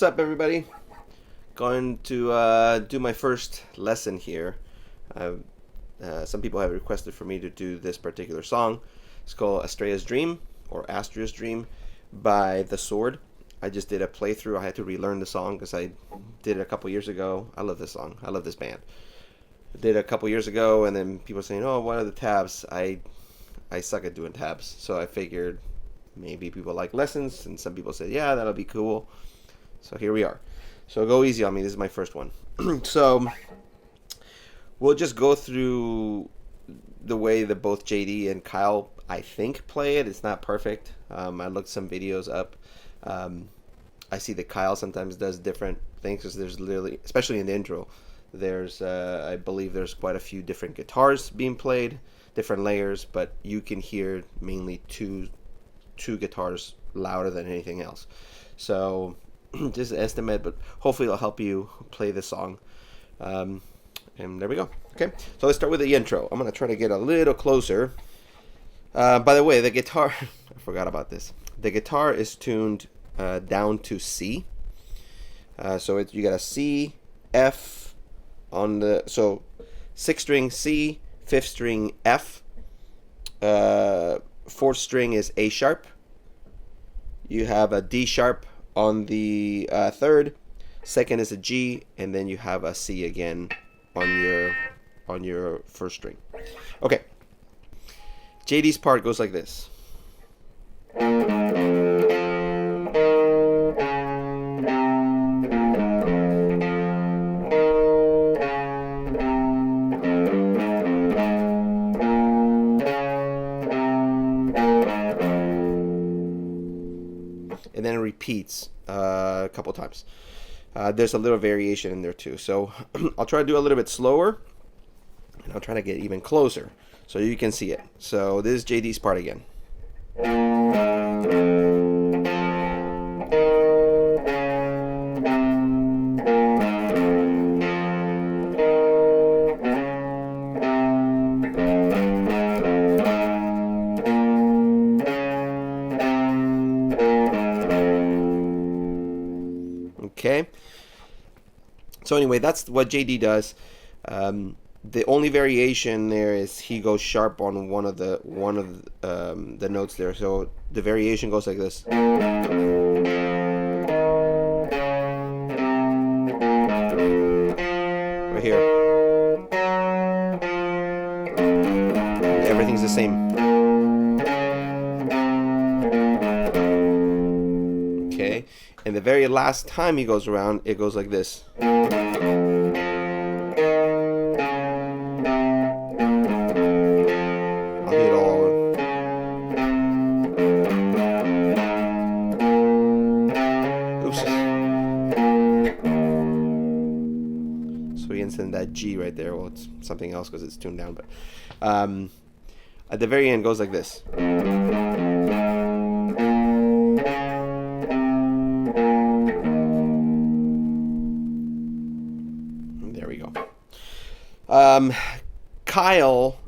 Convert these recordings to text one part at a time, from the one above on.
What's up, everybody? Going to do my first lesson here. Some people have requested for me to do this particular song. It's called Astraea's Dream, or Astraea's Dream, by The Sword. I just did a playthrough. I had to relearn the song because I did it a couple years ago. I love this song. I love this band. I did it a couple years ago, and then people saying, "Oh, what are the tabs?" I suck at doing tabs, so I figured maybe people like lessons, and some people said, "Yeah, that'll be cool." So here we are. So go easy on me. This is my first one. So we'll just go through the way that both JD and Kyle, I think, play it. It's not perfect. I looked some videos up. I see that Kyle sometimes does different things because there's literally, especially in the intro, there's I believe there's quite a few different guitars being played, different layers, but you can hear mainly two guitars louder than anything else. So just an estimate, but hopefully it'll help you play the song. And there we go. Okay, so let's start with the intro. I'm gonna try to get a little closer. By the way, the guitar, I forgot about this. The guitar is tuned down to C. So you got a C, F on the, so 6th string C, 5th string F, 4th string is A sharp. You have a D sharp on the 3rd, 2nd is a G, and then you have a C again on your 1st string. Okay. JD's part goes like this. And then it repeats a couple times. There's a little variation in there too. So I'll try to do a little bit slower, and I'll try to get even closer so you can see it. So this is JD's part again. Okay. So anyway, that's what JD does. The only variation there is he goes sharp on one of the notes there. So the variation goes like this. Right here. Everything's the same. Okay. And the very last time he goes around, it goes like this. I'll hit it all over. Oops. So he ends in that G right there. Well, it's something else because it's tuned down. But at the very end, it goes like this. Kyle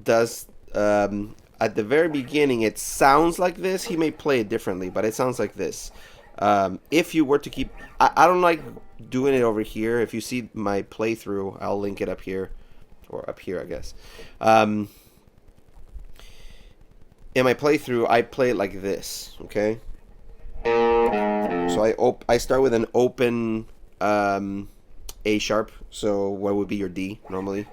does, at the very beginning, it sounds like this. He may play it differently, but it sounds like this. If you were to keep, I don't like doing it over here. If you see my playthrough, I'll link it up here, or up here, I guess. In my playthrough, I play it like this, okay? So I start with an open A sharp, so what would be your D normally?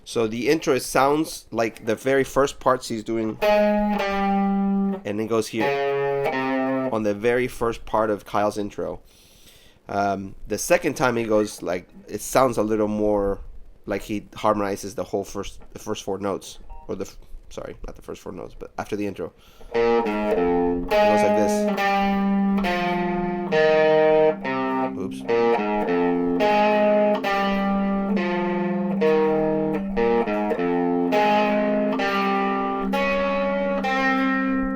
So the intro, it sounds like the very first parts he's doing, and then goes here on the very first part of Kyle's intro. The second time he goes, like, it sounds a little more like he harmonizes the first 4 notes, or sorry, not the first 4 notes, but after the intro. It goes like this. Oops.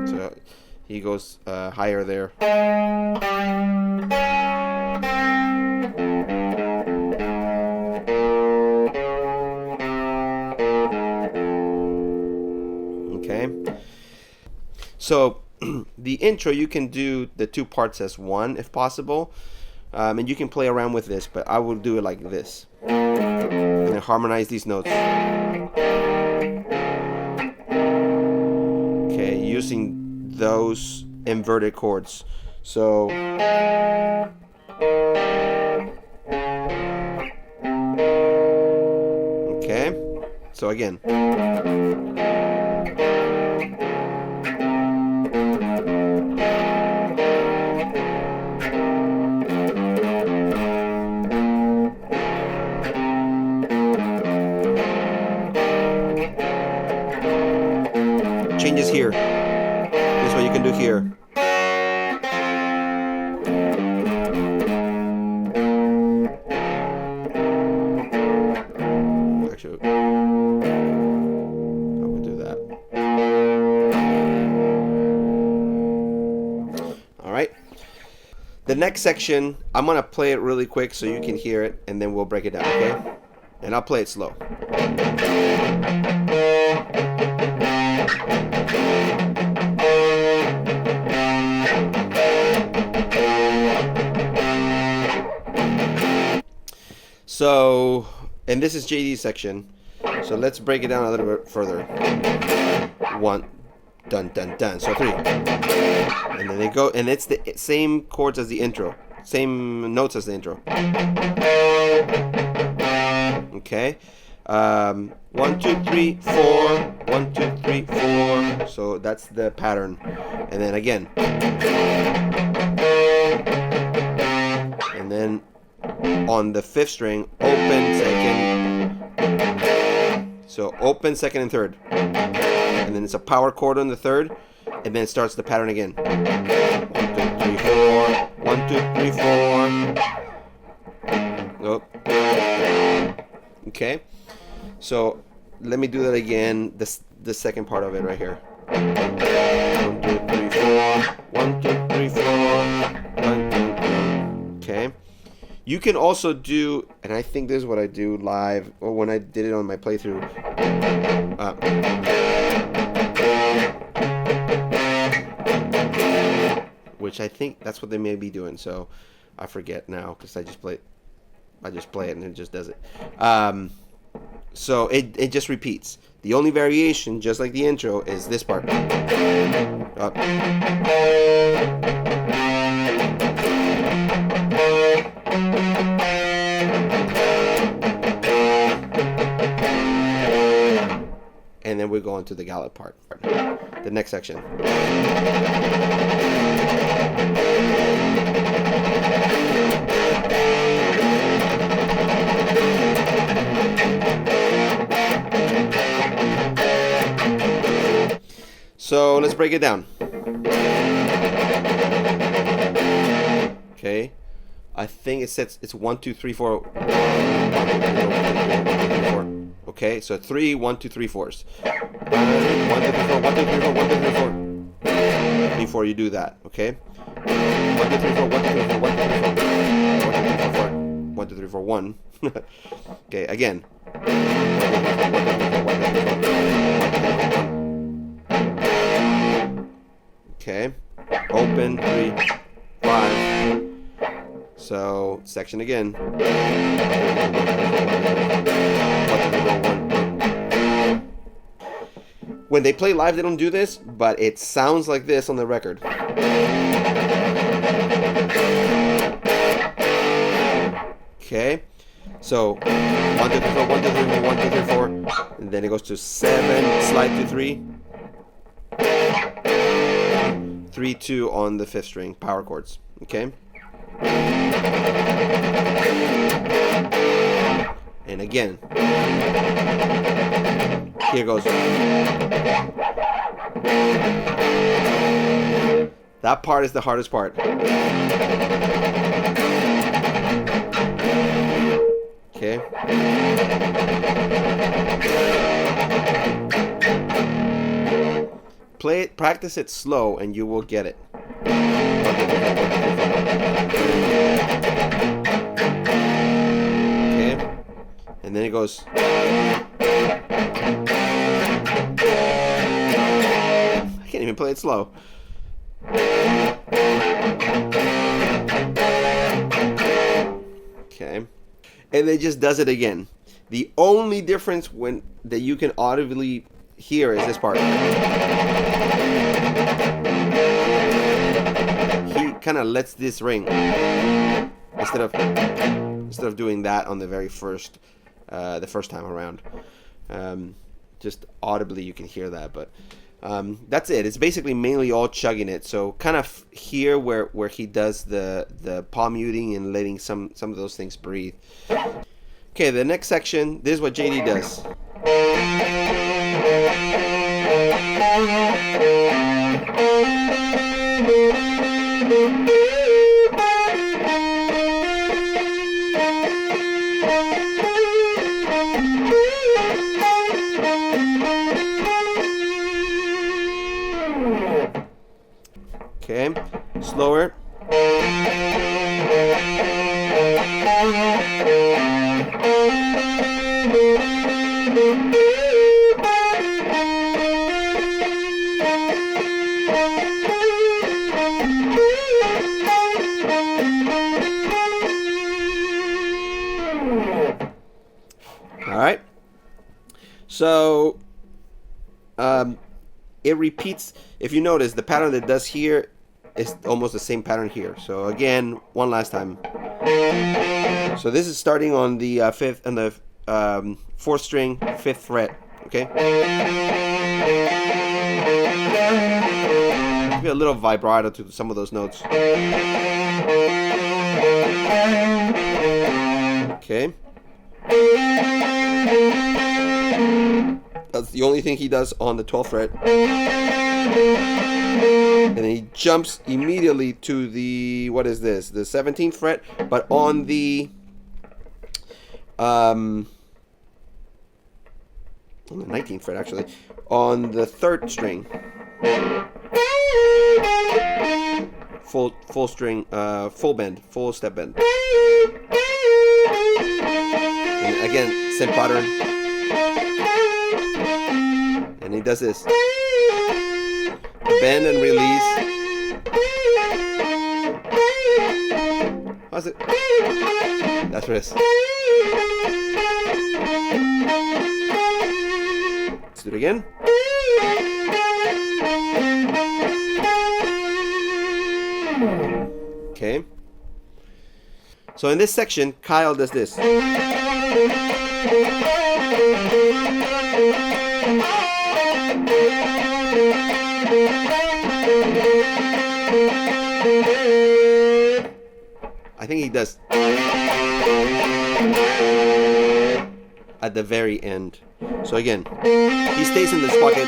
So he goes higher there. Okay. So the intro, you can do the two parts as one if possible. And you can play around with this, but I will do it like this. And then harmonize these notes. Okay, using those inverted chords. So okay. So again. Changes here. This is what you can do here. Actually, I would do that. All right. The next section, I'm gonna play it really quick so you can hear it, and then we'll break it down. Okay? And I'll play it slow. So, and this is JD's section. So let's break it down a little bit further. One, dun dun dun. So 3, and then they go, and it's the same chords as the intro, same notes as the intro. Okay. 1 2 3 4. 1 2 3 4. So that's the pattern, and then again, and then on the 5th string, open second. So open second and third, and then it's a power chord on the 3rd, and then it starts the pattern again. 1 2 3 4. 1 2 3 4. Oh. Okay. So let me do that again. The second part of it right here. 1 2 3 4. 1 2 3 4. 1 2 3. Okay. You can also do, and I think this is what I do live, or when I did it on my playthrough. Which I think that's what they may be doing. So I forget now because I just play it and it just does it. So it just repeats. The only variation, just like the intro, is this part. Up. And then we go on to the gallop part, the next section. So let's break it down. Okay, I think it says it's 1 2 3 4. 1 2 3 4. Okay, so 3 1 2 3 4s. 1 2 3 4. 1 2 3 4. 1 2 3 4. Before you do that, okay. 1 2 3 4. 1 2 3 4. 1 2 3 4. 1 2 3 4. 1. Okay, again. Okay, open 3 5. So section again. When they play live, they don't do this, but it sounds like this on the record. Okay, so 1 2 3 4. 1 2 3 4. 1 2 3 4, and then it goes to 7, slide to 3. 3 2 on the 5th string, power chords. Okay. And again, here goes. That part is the hardest part. Okay. Play it, practice it slow, and you will get it. Okay, and then it goes. I can't even play it slow. Okay, and it just does it again. The only difference that you can audibly hear is this part. He kind of lets this ring instead of doing that on the very first time around. Just audibly you can hear that, but that's it. It's basically mainly all chugging it. So kind of here where he does the palm muting and letting some of those things breathe. Okay, the next section, this is what JD does. Okay, slower. All right. So it repeats. If you notice, the pattern that it does here is almost the same pattern here. So again, one last time. So this is starting on the fifth and the fourth string, fifth fret. Okay. Give a little vibrato to some of those notes. Okay. That's the only thing he does on the 12th fret. And then he jumps immediately to the, what is this? The 17th fret, but on the 19th fret actually, on the 3rd string. Full string, full bend, full step bend. And again, same pattern. And he does this. Bend and release. How's it? That's what it is. Let's do it again. Okay. So in this section, Kyle does this. I think he does at the very end. So again, he stays in this pocket.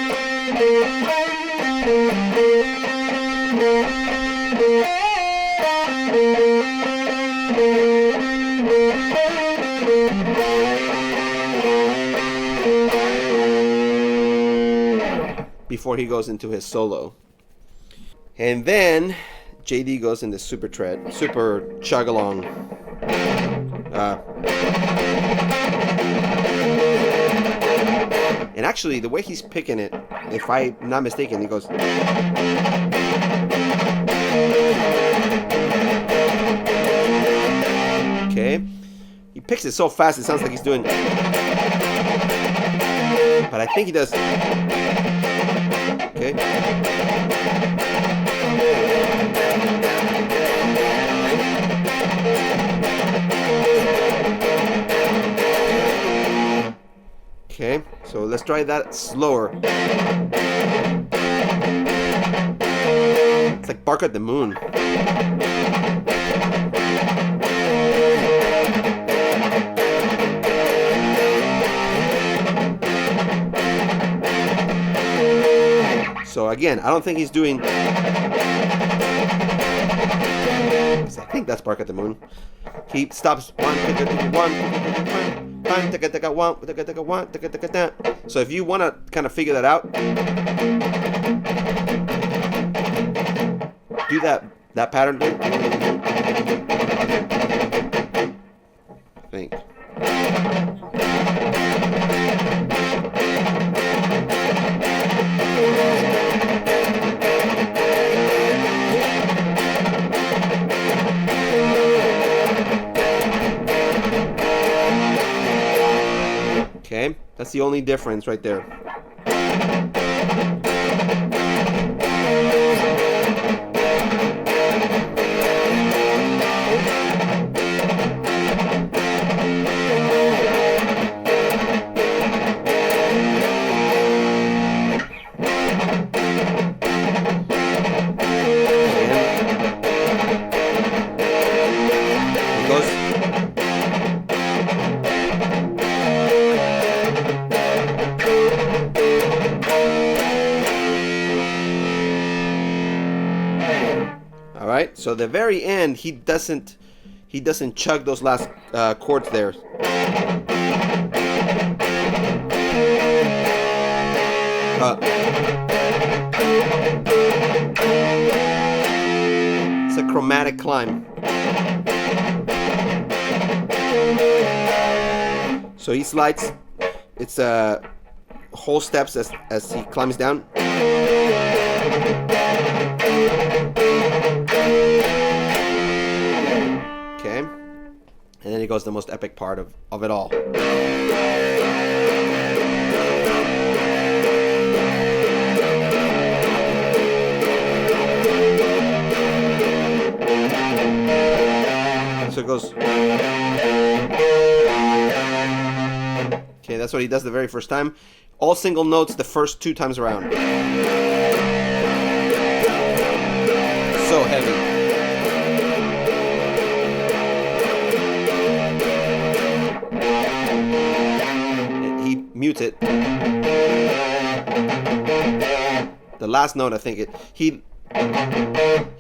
Before he goes into his solo. And then JD goes into super chug along. And actually, the way he's picking it, if I'm not mistaken, he goes. Okay. He picks it so fast, it sounds like he's doing. But I think he does. Okay. Okay, so let's try that slower. It's like Bark at the Moon. So again, I don't think he's doing. I think that's Bark at the Moon. He stops 1, 2, 3, 1, 2, 3, 1. So if you want to kind of figure that out, do that pattern. I think. Okay, that's the only difference right there. All right, so the very end, he doesn't chug those last chords there. It's a chromatic climb. So he slides. It's whole steps as he climbs down. Okay, and then he goes the most epic part of it all. So it goes. Okay, that's what he does the very first time. All single notes the first 2 times around. So heavy. He mutes it. The last note, I think he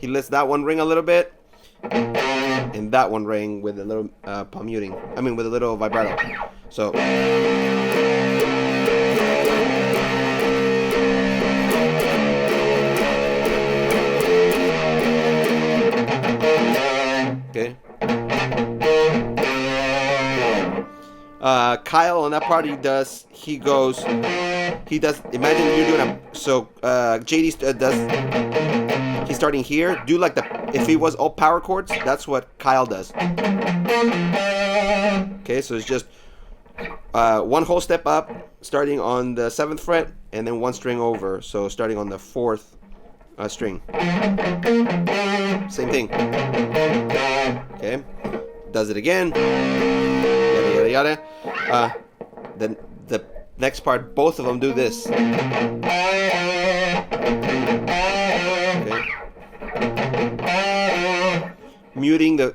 lets that one ring a little bit, and that one ring with a little palm muting. I mean, with a little vibrato. So. Okay. Kyle on that part he goes, imagine you're doing JD does, he's starting here, do like if he was all power chords, that's what Kyle does. Okay, so it's just one whole step up, starting on the 7th fret, and then 1 string over, so starting on the 4th string. Same thing. Okay, does it again. Yada yada yada. Then the next part, both of them do this. Okay. Muting the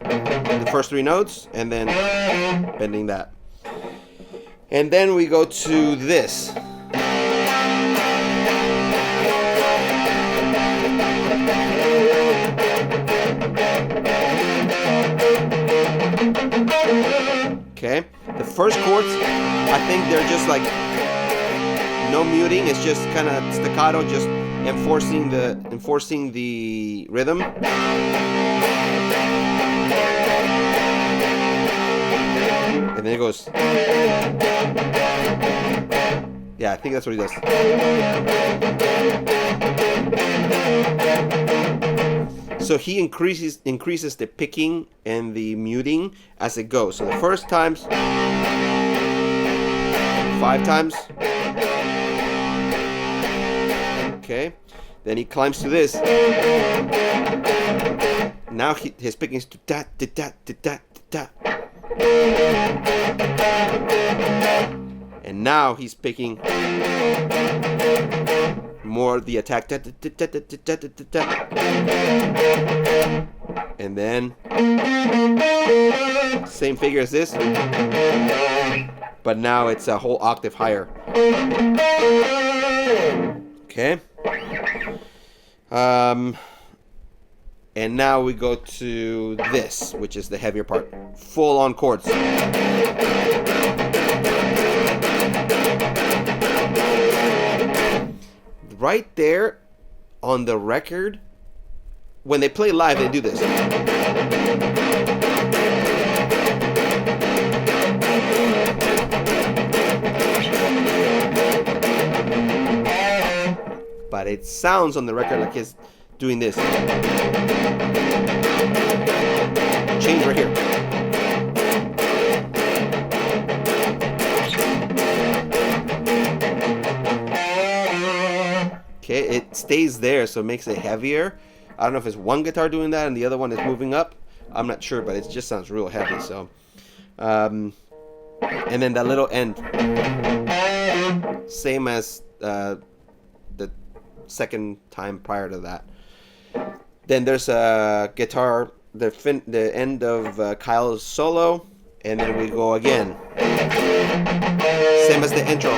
first 3 notes and then bending that. And then we go to this. Okay, the first chords, I think they're just like no muting. It's just kind of staccato, just enforcing the rhythm. And then it goes. Yeah, I think that's what he does. So he increases the picking and the muting as it goes. So the first times, 5 times. Okay. Then he climbs to this. Now his picking is to da da da da da da. And now he's picking more the attack. Da, da, da, da, da, da, da, da. And then same figure as this, but now it's a whole octave higher. Okay. And now we go to this, which is the heavier part. Full on chords. right there on the record, when they play live, they do this. But it sounds on the record like it's doing this. Change right here. Okay, it stays there, so it makes it heavier. I don't know if it's one guitar doing that and the other one is moving up. I'm not sure, but it just sounds real heavy. So, and then that little end, same as the second time prior to that. Then there's a guitar, the end of Kyle's solo, and then we go again. Same as the intro.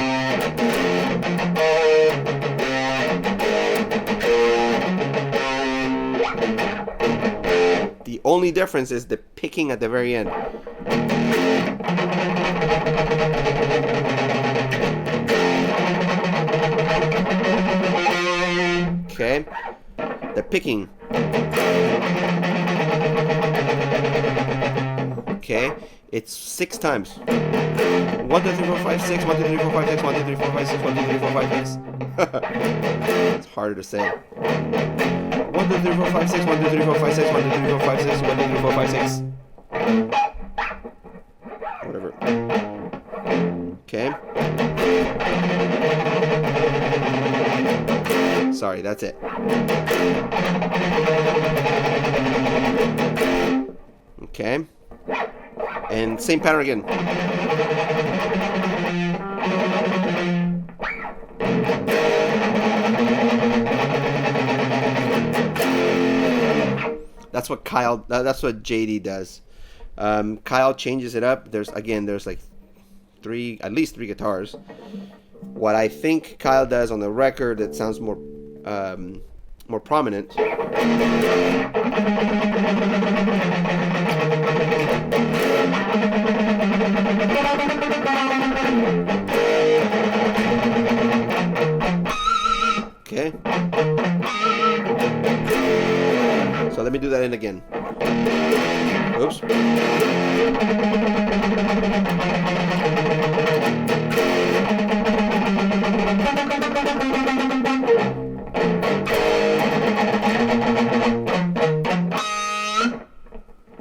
The only difference is the picking at the very end. Okay, the picking. Okay, it's 6 times. 1, 2, 3, 4, 5, 6. 1, 2, 3, 4, 5, 6. 1, 2, 3, 4, 5, 6. 1, 2, 3, 4, 5, 6. It's harder to say. 1, 2, 3, 4, 5, 6. 1, 2, 3, 4, 5, 6. 1, 2, 3, 4, 5, 6. 1, 2, 3, 4, 5, 6. Whatever. Okay. Sorry, that's it. Okay. And same pattern again. That's what that's what JD does. Kyle changes it up. There's like at least three guitars. What I think Kyle does on the record that sounds more prominent. Okay. So let me do that in again. Oops.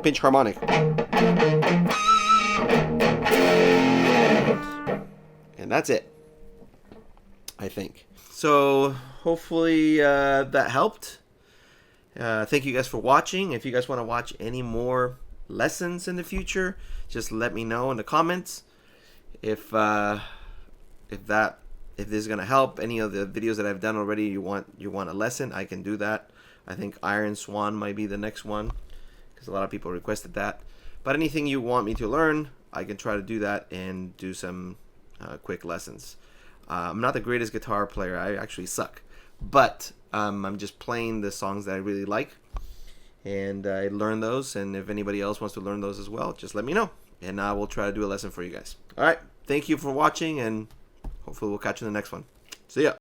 Pinch harmonic. And that's it, I think. So hopefully that helped. Thank you guys for watching. If you guys want to watch any more lessons in the future, just let me know in the comments. If this is gonna help any of the videos that I've done already, you want a lesson, I can do that. I think Iron Swan might be the next one because a lot of people requested that. But anything you want me to learn, I can try to do that and do some quick lessons. I'm not the greatest guitar player. I actually suck. But I'm just playing the songs that I really like. And I learned those. And if anybody else wants to learn those as well, just let me know. And I will try to do a lesson for you guys. All right. Thank you for watching. And hopefully we'll catch you in the next one. See ya.